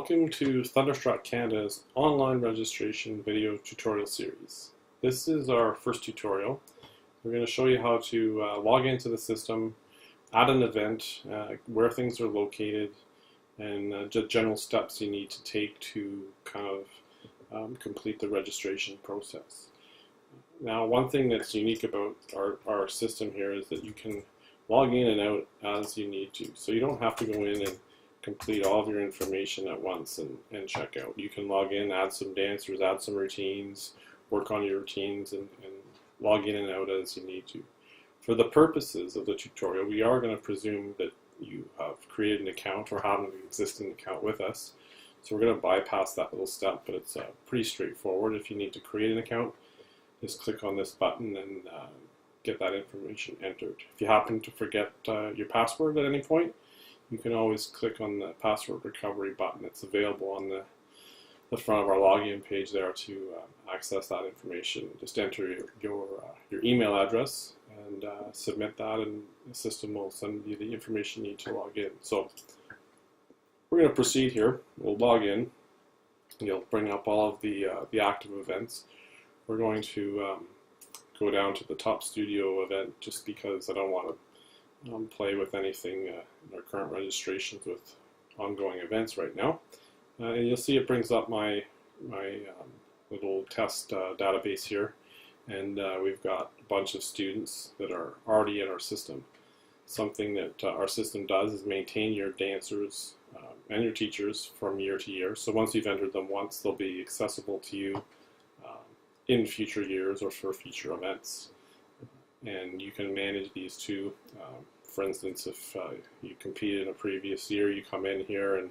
Welcome to Thunderstruck Canada's online registration video tutorial series. This is our first tutorial. We're going to show you how to log into the system, add an event, where things are located, and just general steps you need to take to kind of complete the registration process. Now, one thing that's unique about our system here is that you can log in and out as you need to. So you don't have to go in and complete all of your information at once and check out. You can log in, add some dancers, add some routines, work on your routines, and log in and out as you need to. For the purposes of the tutorial, we are going to presume that you have created an account or have an existing account with us. So we're going to bypass that little step, but it's pretty straightforward. If you need to create an account, just click on this button and get that information entered. If you happen to forget your password at any point, you can always click on the password recovery button. It's available on the front of our login page there to access that information. Just enter your email address and submit that, and the system will send you the information you need to log in. So we're going to proceed here. We'll log in. You'll bring up all of the active events. We're going to go down to the top studio event just because I don't want to play with anything in our current registrations with ongoing events right now. And you'll see it brings up my little test database here, and we've got a bunch of students that are already in our system. Something that our system does is maintain your dancers and your teachers from year to year. So once you've entered them once, they'll be accessible to you in future years or for future events. And you can manage these too. For instance, if you competed in a previous year, you come in here and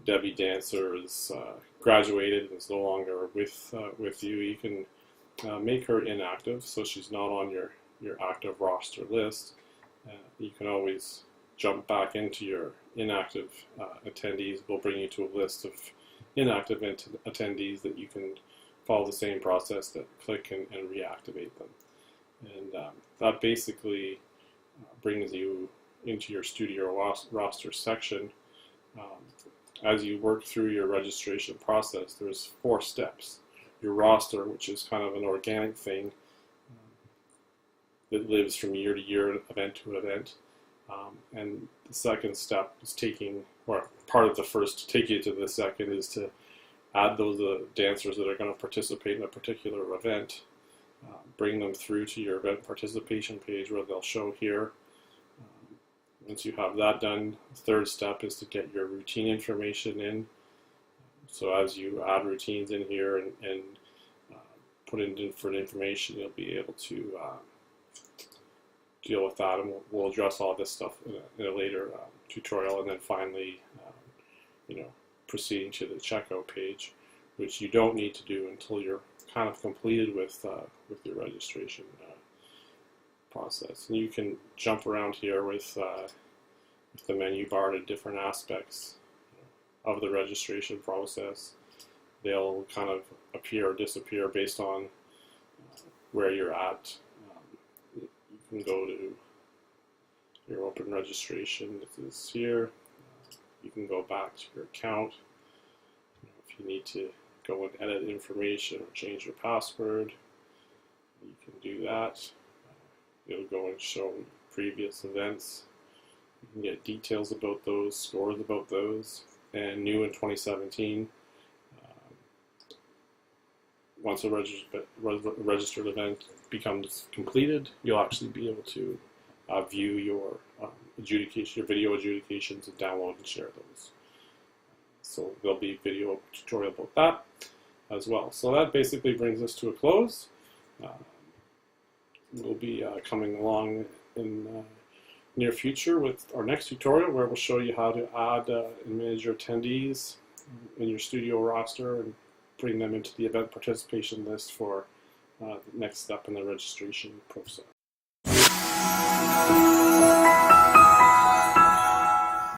Debbie Dancer is graduated and is no longer with you. You can make her inactive, so she's not on your active roster list. You can always jump back into your inactive attendees. We'll bring you to a list of inactive attendees that you can follow the same process, that click and reactivate them. And that basically brings you into your studio roster section. As you work through your registration process, there's 4 steps. Your roster, which is kind of an organic thing that lives from year to year, event to event. And the second step is part of the first to take you to the second is to add those dancers that are going to participate in a particular event. Bring them through to your event participation page where they'll show here. Once you have that done, the third step is to get your routine information in. So as you add routines in here and put in different information, you'll be able to deal with that, and we'll address all this stuff in a later tutorial. And then finally, proceeding to the checkout page, which you don't need to do until you're kind of completed with your registration process. And you can jump around here with the menu bar to different aspects of the registration process. They'll kind of appear or disappear based on where you're at. You can go to your open registration. This is here. You can go back to your account. If you need to go and edit information or change your password, you can do that. It'll go and show previous events. You can get details about those, scores about those, and new in 2017. Once a registered event becomes completed, you'll actually be able to view your your video adjudications and download and share those. So there'll be a video tutorial about that as well. So that basically brings us to a close. We'll be coming along in the near future with our next tutorial, where we'll show you how to add and manage your attendees in your studio roster and bring them into the event participation list for the next step in the registration process.